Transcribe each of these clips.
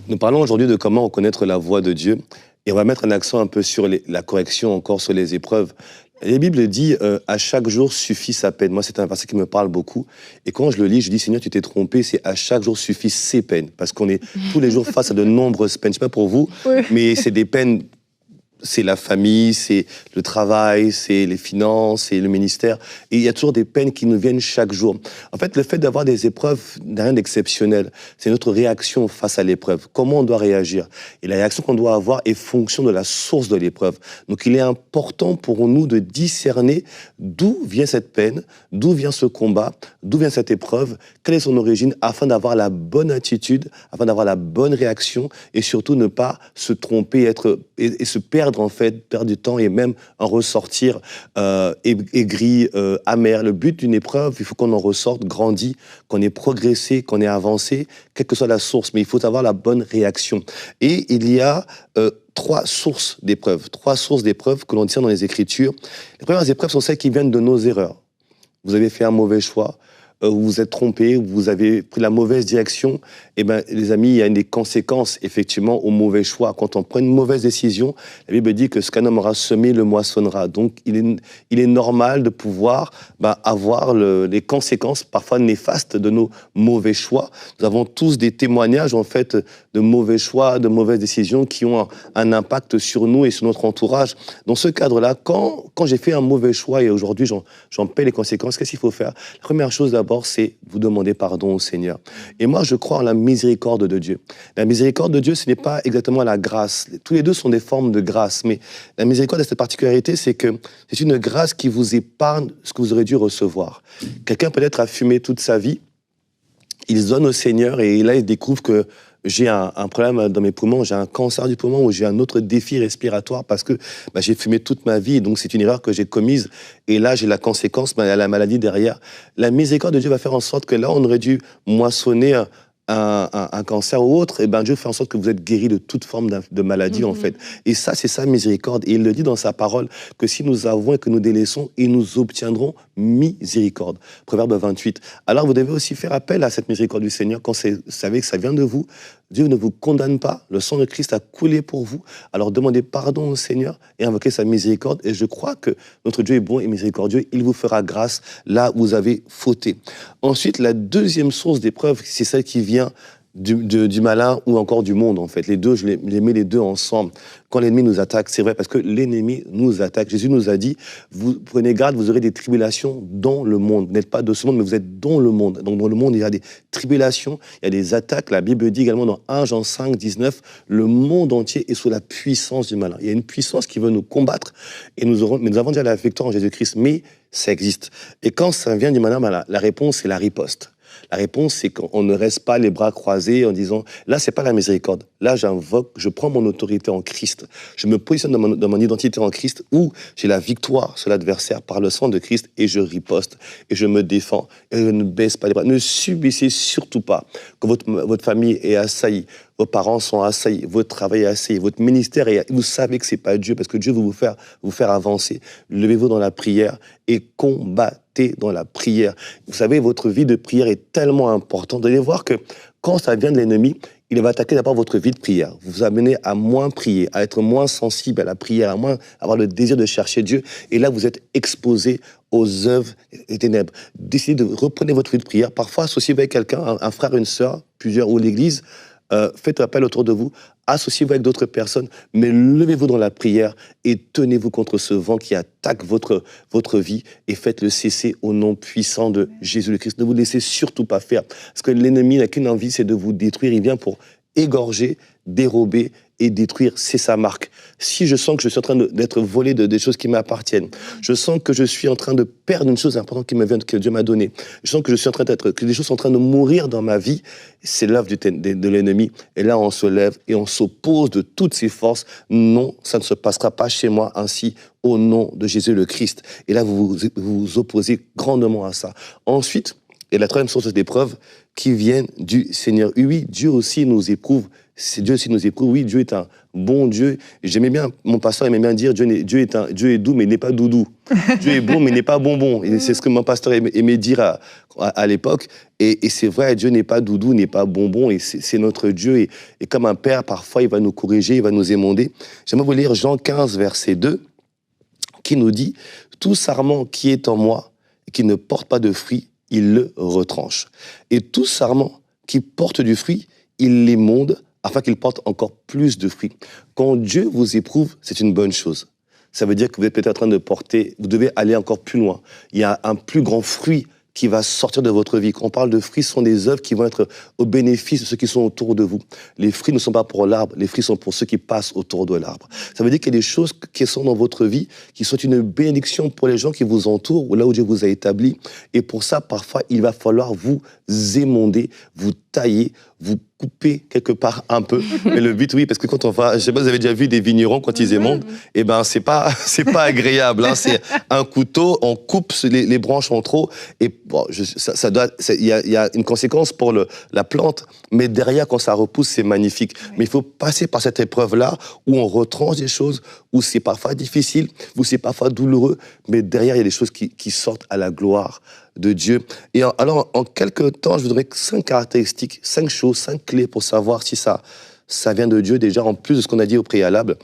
Nous parlons aujourd'hui de comment reconnaître la voix de Dieu et on va mettre un accent un peu sur la correction, encore sur les épreuves. La Bible dit à chaque jour suffit sa peine. Moi, c'est un verset qui me parle beaucoup. Et quand je le lis, je dis Seigneur, tu t'es trompé, c'est à chaque jour suffit ses peines. Parce qu'on est tous les jours face à de nombreuses peines. Je ne sais pas pour vous, Oui. mais c'est des peines. C'est la famille, c'est le travail, c'est les finances, c'est le ministère. Et il y a toujours des peines qui nous viennent chaque jour. En fait, le fait d'avoir des épreuves n'a rien d'exceptionnel. C'est notre réaction face à l'épreuve. Comment on doit réagir? Et la réaction qu'on doit avoir est fonction de la source de l'épreuve. Donc, il est important pour nous de discerner d'où vient cette peine, d'où vient ce combat, d'où vient cette épreuve, quelle est son origine, afin d'avoir la bonne attitude, afin d'avoir la bonne réaction et surtout ne pas se tromper et se perdre en fait, perdre du temps et même en ressortir aigri, amer. Le but d'une épreuve, il faut qu'on en ressorte grandi, qu'on ait progressé, qu'on ait avancé, quelle que soit la source, mais il faut avoir la bonne réaction. Et il y a trois sources d'épreuves que l'on tient dans les Écritures. Les premières épreuves sont celles qui viennent de nos erreurs. Vous avez fait un mauvais choix, vous vous êtes trompé, vous avez pris la mauvaise direction, eh bien, les amis, il y a des conséquences, effectivement, au mauvais choix. Quand on prend une mauvaise décision, la Bible dit que ce qu'un homme aura semé, le moissonnera. Donc, il est normal de pouvoir avoir les conséquences parfois néfastes de nos mauvais choix. Nous avons tous des témoignages, en fait, de mauvais choix, de mauvaises décisions qui ont un impact sur nous et sur notre entourage. Dans ce cadre-là, quand j'ai fait un mauvais choix et aujourd'hui, j'en paie les conséquences, qu'est-ce qu'il faut faire? La première chose, d'abord, c'est vous demander pardon au Seigneur. Et moi, je crois en la miséricorde de Dieu. La miséricorde de Dieu, ce n'est pas exactement la grâce. Tous les deux sont des formes de grâce. Mais la miséricorde a cette particularité, c'est que c'est une grâce qui vous épargne ce que vous aurez dû recevoir. Quelqu'un peut-être a fumé toute sa vie, il se donne au Seigneur et là, il découvre que j'ai un problème dans mes poumons, j'ai un cancer du poumon ou j'ai un autre défi respiratoire parce que j'ai fumé toute ma vie, donc c'est une erreur que j'ai commise. Et là, j'ai la conséquence, il y a la maladie derrière. La miséricorde de Dieu va faire en sorte que là, on aurait dû moissonner un cancer ou autre, et Dieu fait en sorte que vous êtes guéri de toute forme de maladie, en fait. Et ça, c'est sa miséricorde. Et il le dit dans sa parole, que si nous avons et que nous délaissons, et nous obtiendrons miséricorde. Proverbe 28. Alors, vous devez aussi faire appel à cette miséricorde du Seigneur quand vous savez que ça vient de vous. Dieu ne vous condamne pas. Le sang de Christ a coulé pour vous. Alors, demandez pardon au Seigneur et invoquez sa miséricorde. Et je crois que notre Dieu est bon et miséricordieux. Il vous fera grâce là où vous avez fauté. Ensuite, la deuxième source d'épreuve, c'est celle qui vient du malin ou encore du monde, en fait. Les deux, je les mets les deux ensemble. Quand l'ennemi nous attaque, c'est vrai, parce que l'ennemi nous attaque. Jésus nous a dit, vous prenez garde, vous aurez des tribulations dans le monde. Vous n'êtes pas de ce monde, mais vous êtes dans le monde. Donc dans le monde, il y a des tribulations, il y a des attaques. La Bible dit également dans 1 Jean 5, 19, le monde entier est sous la puissance du malin. Il y a une puissance qui veut nous combattre, et nous avons déjà la victoire en Jésus-Christ, mais ça existe. Et quand ça vient du malin, la réponse, c'est la riposte. La réponse, c'est qu'on ne reste pas les bras croisés en disant, là, c'est pas la miséricorde. Là, j'invoque, je prends mon autorité en Christ. Je me positionne dans mon identité en Christ où j'ai la victoire sur l'adversaire par le sang de Christ et je riposte et je me défends et je ne baisse pas les bras. Ne subissez surtout pas que votre famille est assaillie. Vos parents sont assaillis, votre travail est assailli, votre ministère est... Vous savez que c'est pas Dieu, parce que Dieu veut vous faire avancer. Levez-vous dans la prière et combattez dans la prière. Vous savez, votre vie de prière est tellement importante. Vous allez voir que quand ça vient de l'ennemi, il va attaquer d'abord votre vie de prière. Vous amener à moins prier, à être moins sensible à la prière, à moins avoir le désir de chercher Dieu. Et là, vous êtes exposé aux œuvres des ténèbres. Décidez de reprendre votre vie de prière. Parfois, associez-vous avec quelqu'un, un frère, une sœur, plusieurs, ou l'église. Faites appel autour de vous, associez-vous avec d'autres personnes, mais levez-vous dans la prière et tenez-vous contre ce vent qui attaque votre vie et faites-le cesser au nom puissant de Jésus le Christ. Ne vous laissez surtout pas faire, parce que l'ennemi n'a qu'une envie, c'est de vous détruire. Il vient pour égorger, dérober et détruire, c'est sa marque. Si je sens que je suis en train d'être volé des choses qui m'appartiennent, je sens que je suis en train de perdre une chose importante que Dieu m'a donnée, je sens que je suis en train que des choses sont en train de mourir dans ma vie, c'est l'œuvre de l'ennemi. Et là, on se lève et on s'oppose de toutes ses forces. Non, ça ne se passera pas chez moi ainsi, au nom de Jésus le Christ. Et là, vous vous opposez grandement à ça. Ensuite, il y a la troisième source d'épreuve qui vient du Seigneur. Oui, Dieu aussi nous éprouve Dieu aussi nous éprouve. Oui, Dieu est un bon Dieu. J'aimais bien, mon pasteur aimait bien dire, Dieu est doux, mais il n'est pas doudou. Dieu est bon, mais il n'est pas bonbon. Et c'est ce que mon pasteur aimait dire à l'époque. Et c'est vrai, Dieu n'est pas doudou, n'est pas bonbon. Et c'est notre Dieu. Et comme un père, parfois, il va nous corriger, il va nous émonder. J'aimerais vous lire Jean 15, verset 2, qui nous dit « Tout sarment qui est en moi, qui ne porte pas de fruit, il le retranche. Et tout sarment qui porte du fruit, il l'émonde, afin qu'il porte encore plus de fruits. » Quand Dieu vous éprouve, c'est une bonne chose. Ça veut dire que vous êtes peut-être en train de porter, vous devez aller encore plus loin. Il y a un plus grand fruit qui va sortir de votre vie. Quand on parle de fruits, ce sont des œuvres qui vont être au bénéfice de ceux qui sont autour de vous. Les fruits ne sont pas pour l'arbre, les fruits sont pour ceux qui passent autour de l'arbre. Ça veut dire qu'il y a des choses qui sont dans votre vie, qui sont une bénédiction pour les gens qui vous entourent, ou là où Dieu vous a établi. Et pour ça, parfois, il va falloir vous émonder, vous tailler, vous couper quelque part un peu. Mais le but, oui, parce que quand on va, je sais pas, vous avez déjà vu des vignerons quand ils émondent, eh ben, c'est pas agréable, hein. C'est un couteau, on coupe les branches en trop, et bon, il y a une conséquence pour la plante, mais derrière, quand ça repousse, c'est magnifique. Mais il faut passer par cette épreuve-là, où on retranche des choses, où c'est parfois difficile, où c'est parfois douloureux, mais derrière, il y a des choses qui sortent à la gloire de Dieu. Et alors, en quelques temps, je voudrais 5 caractéristiques, 5 choses, 5 clés pour savoir si ça vient de Dieu, déjà, en plus de ce qu'on a dit au préalable.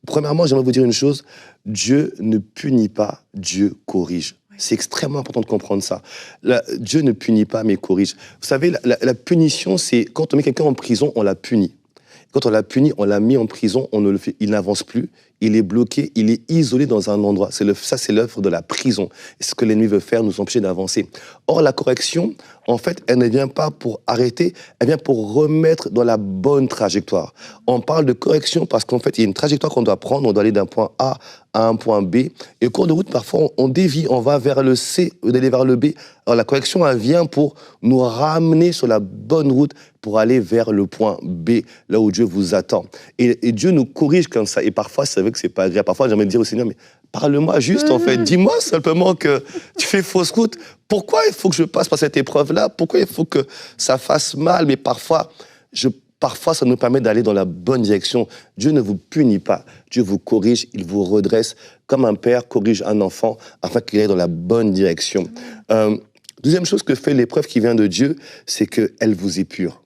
Premièrement, j'aimerais vous dire une chose, Dieu ne punit pas, Dieu corrige. C'est extrêmement important de comprendre ça. Dieu ne punit pas, mais corrige. Vous savez, la punition, c'est quand on met quelqu'un en prison, on l'a puni. Quand on l'a puni, on l'a mis en prison, il n'avance plus, il est bloqué, il est isolé dans un endroit. Ça, c'est l'œuvre de la prison. Et ce que l'ennemi veut faire, nous empêcher d'avancer. Or, la correction, en fait, elle ne vient pas pour arrêter, elle vient pour remettre dans la bonne trajectoire. On parle de correction parce qu'en fait, il y a une trajectoire qu'on doit prendre, on doit aller d'un point A à un point B. Et au cours de route, parfois, on dévie, on va vers le C, d'aller vers le B. Alors, la correction, elle vient pour nous ramener sur la bonne route pour aller vers le point B, là où Dieu vous attend. Et Dieu nous corrige comme ça. Et parfois, c'est vrai que c'est pas agréable. Parfois, j'aimerais dire au Seigneur, mais parle-moi juste, en fait. Dis-moi simplement que tu fais fausse route. Pourquoi il faut que je passe par cette épreuve-là? Pourquoi il faut que ça fasse mal? Mais parfois, ça nous permet d'aller dans la bonne direction. Dieu ne vous punit pas. Dieu vous corrige, il vous redresse, comme un père corrige un enfant, afin qu'il aille dans la bonne direction. Deuxième chose que fait l'épreuve qui vient de Dieu, c'est qu'elle vous épure.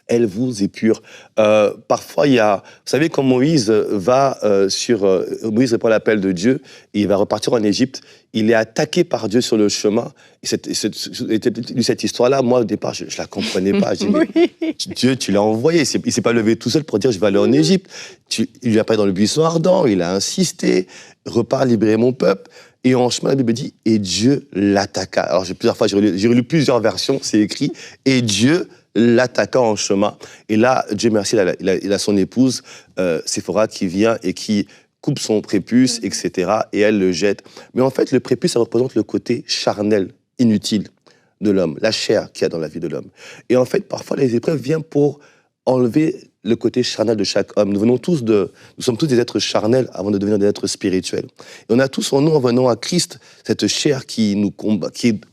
Elle vous épure. Parfois, vous savez, quand Moïse Moïse répond à l'appel de Dieu, et il va repartir en Égypte, il est attaqué par Dieu sur le chemin. Et cette histoire-là, moi, au départ, je ne la comprenais pas. Je dis, mais Dieu, tu l'as envoyé. Il ne s'est pas levé tout seul pour dire, je vais aller en Égypte. Il lui a parlé dans le buisson ardent, il a insisté, repars libérer mon peuple. Et en chemin, la Bible dit, et Dieu l'attaqua. Alors, j'ai relu plusieurs versions, c'est écrit, et Dieu l'attaqua en chemin. Et là, Dieu merci, il a son épouse, Séphora, qui vient et qui coupe son prépuce, etc. Et elle le jette. Mais en fait, le prépuce, ça représente le côté charnel, inutile de l'homme, la chair qu'il y a dans la vie de l'homme. Et en fait, parfois, les épreuves viennent pour enlever le côté charnel de chaque homme. Nous sommes tous des êtres charnels avant de devenir des êtres spirituels. Et on a tous en nous, en venant à Christ, cette chair qui est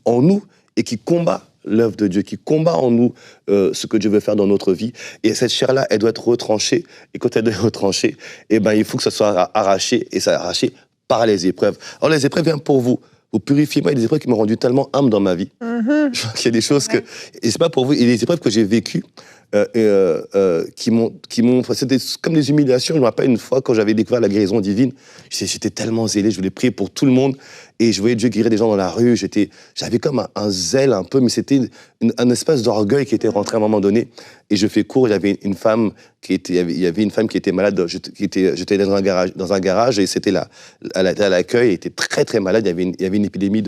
en nous et qui combat l'œuvre de Dieu, qui combat en nous ce que Dieu veut faire dans notre vie. Et cette chair-là, elle doit être retranchée. Et quand elle doit être retranchée, eh ben, il faut que ça soit arraché, et ça arraché par les épreuves. Alors les épreuves viennent pour vous. Vous purifiez. Moi, il y a des épreuves qui m'ont rendu tellement humble dans ma vie. Je vois qu'il y a des choses que... Et c'est pas pour vous. Il y a des épreuves que j'ai vécues qui m'ont... C'était comme des humiliations. Je me rappelle une fois, quand j'avais découvert la guérison divine, j'étais tellement zélé, je voulais prier pour tout le monde. Et je voyais Dieu guérir des gens dans la rue. J'avais comme un zèle un peu, mais c'était un espèce d'orgueil qui était rentré à un moment donné. Et je fais court, il y avait une femme qui était malade. J'étais dans un garage et elle était à l'accueil, elle était très très malade. Il y avait une épidémie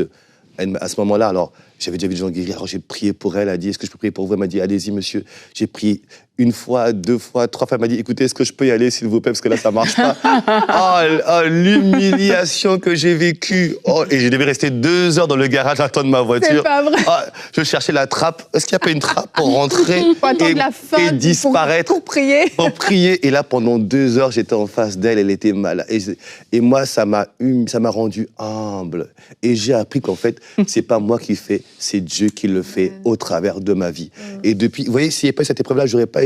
à ce moment-là. Alors, j'avais déjà vu des gens guérir. Alors, j'ai prié pour elle. Elle a dit, est-ce que je peux prier pour vous? Elle m'a dit, allez-y, monsieur. J'ai prié 1 fois, 2 fois, 3 fois. Elle m'a dit, écoutez, est-ce que je peux y aller, s'il vous plaît, parce que là, ça marche pas. L'humiliation que j'ai vécue. Et je devais rester 2 heures dans le garage à attendre ma voiture. C'est pas vrai. Je cherchais la trappe. Est-ce qu'il n'y a pas une trappe pour rentrer et disparaître? Pour prier. Pour prier. Et là, pendant 2 heures, j'étais en face d'elle. Elle était malade. Et moi, ça m'a rendu humble. Et j'ai appris qu'en fait, c'est pas moi qui fais, c'est Dieu qui le fait au travers de ma vie. Et depuis, vous voyez, s'il n'y avait pas cette épreuve-là, j'aurais pas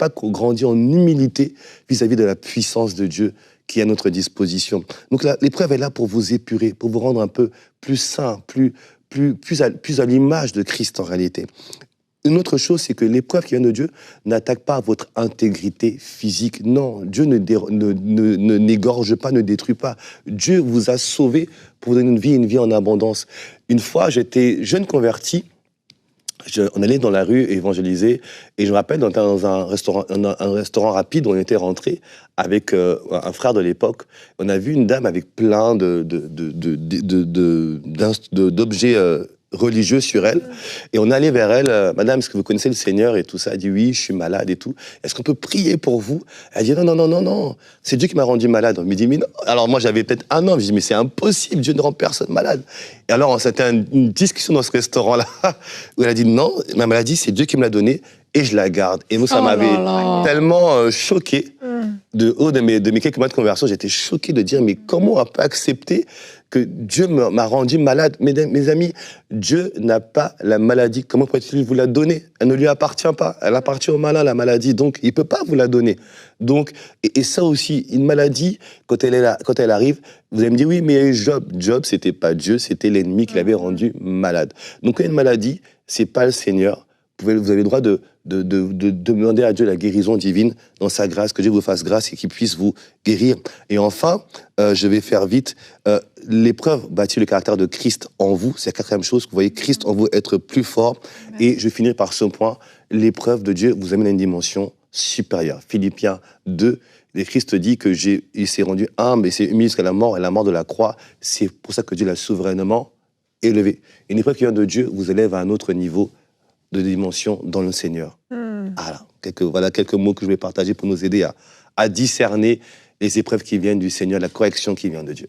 grandi en humilité vis-à-vis de la puissance de Dieu qui est à notre disposition. Donc l'épreuve est là pour vous épurer, pour vous rendre un peu plus saint, plus à l'image de Christ en réalité. Une autre chose, c'est que l'épreuve qui vient de Dieu n'attaque pas votre intégrité physique. Non, Dieu n'égorge pas, ne détruit pas. Dieu vous a sauvé pour vous donner une vie en abondance. Une fois, j'étais jeune converti, on allait dans la rue évangéliser, et je me rappelle, on était dans un restaurant rapide où on était rentré avec un frère de l'époque. On a vu une dame avec plein d'objets religieux sur elle, et on allait vers elle, Madame, est-ce que vous connaissez le Seigneur et tout ça? Elle dit oui, je suis malade et tout. Est-ce qu'on peut prier pour vous? Elle dit non, c'est Dieu qui m'a rendu malade. On me dit mais non. Alors moi j'avais peut-être 1 an, je dis mais c'est impossible, Dieu ne rend personne malade. Et alors c'était une discussion dans ce restaurant-là où elle a dit non, ma maladie c'est Dieu qui me l'a donnée et je la garde. Et moi ça m'avait tellement choqué. De haut de mes quelques mois de conversion, j'étais choqué de dire mais comment on peut accepter que Dieu m'a rendu malade? Mes amis, Dieu n'a pas la maladie. Comment pourrait-il vous la donner? Elle ne lui appartient pas. Elle appartient au malin, la maladie. Donc, il ne peut pas vous la donner. Donc, et ça aussi, une maladie, quand elle arrive, vous allez me dire, oui, mais Job, c'était pas Dieu, c'était l'ennemi qui l'avait rendu malade. Donc, quand il y a une maladie, c'est pas le Seigneur. Vous avez le droit de demander à Dieu la guérison divine dans sa grâce, que Dieu vous fasse grâce et qu'il puisse vous guérir. Et enfin, je vais faire vite, l'épreuve bâtit le caractère de Christ en vous. C'est la 4e chose, que vous voyez Christ en vous être plus fort. Et je vais finir par ce point, l'épreuve de Dieu vous amène à une dimension supérieure. Philippiens 2, le Christ dit qu'il s'est rendu humble et s'est humilié jusqu'à la mort et la mort de la croix. C'est pour ça que Dieu l'a souverainement élevé. Une épreuve qui vient de Dieu vous élève à un autre niveau de dimension dans le Seigneur. Voilà quelques mots que je vais partager pour nous aider à discerner les épreuves qui viennent du Seigneur, la correction qui vient de Dieu.